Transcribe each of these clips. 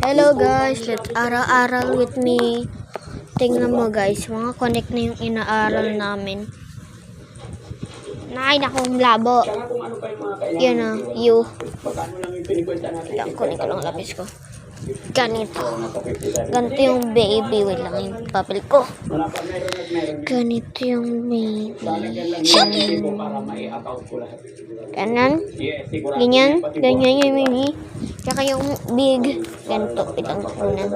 Hello guys, let's aral-aral with me. Tingnan mo guys, mga connect na yung inaaral namin. Nay, nakong labo. Yan na, you. Lang, kunin ko lang lapis ko. Ganito. Ganito yung baby. Wait lang yung papel ko. Ganito yung baby. Ganyan. Ganyan. Ganyan yung mini. Tsaka yung big. Ganito. Itang kunan.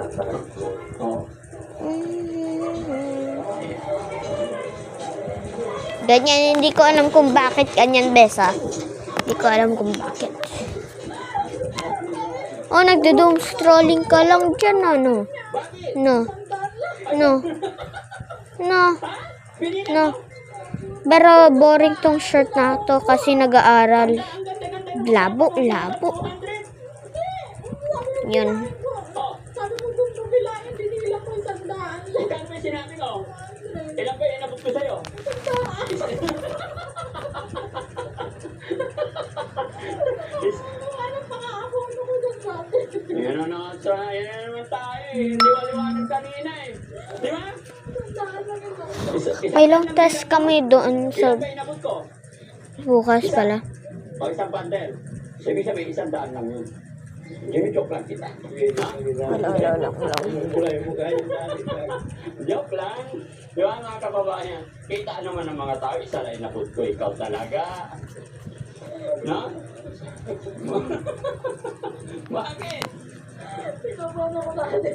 Ganyan. Hindi ko alam kung bakit ganyan, Besa. Hindi ko alam kung bakit. Oh, nagdo-doom strolling ka lang dyan, ano? No. Pero boring tong shirt na to kasi nag-aaral. Labo. Yun. Ilan ba yung inabot ko sa'yo? Yan naman tayo eh. Liwa-liwanag kanina eh. Di ba? May long test kami doon sa Ilan ba inabot ko? bukas pala. O isang bundle. Sabi sabi, 100 lang yun. Joke lang kita. Wala. Joke lang. Di ba mga kababayan? Kita naman ng mga tao, isa lang inabot ko. Ikaw talaga. No? Bakit? Pinabono ko dati.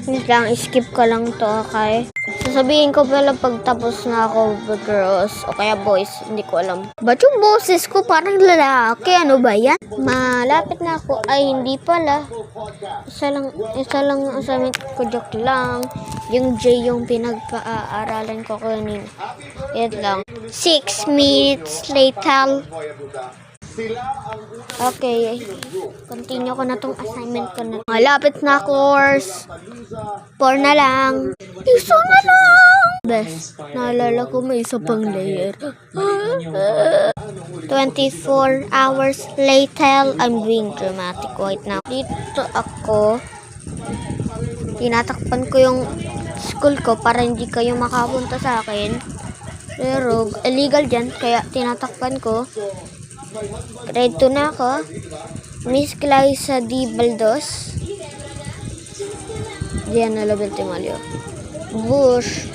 Wait lang, skip ko lang to, okay? Sasabihin ko pala pagtapos na ako, girls, o kaya boys, hindi ko alam. Ba't yung boses ko parang lalaki? Ano ba yan? Malapit na ako. Ay, hindi pala. Isa lang ang assignment ko, joke lang. Yung J yung pinagpa-aaralan ko kanina. Yan lang. 6 minutes later. Okay. Continue ko na tong assignment ko na. Malapit na course. 4 na lang. Isa na lang. Best. Naalala ko may isa pang layer. 24 hours later. I'm being dramatic right now. Dito ako. Tinatakpan ko yung school ko para hindi kayo makapunta sa akin. Pero illegal dyan. Kaya tinatakpan ko. Grade 2 na ako. Miss Glyza D. Baldos. Diana Label Timalio. Bush.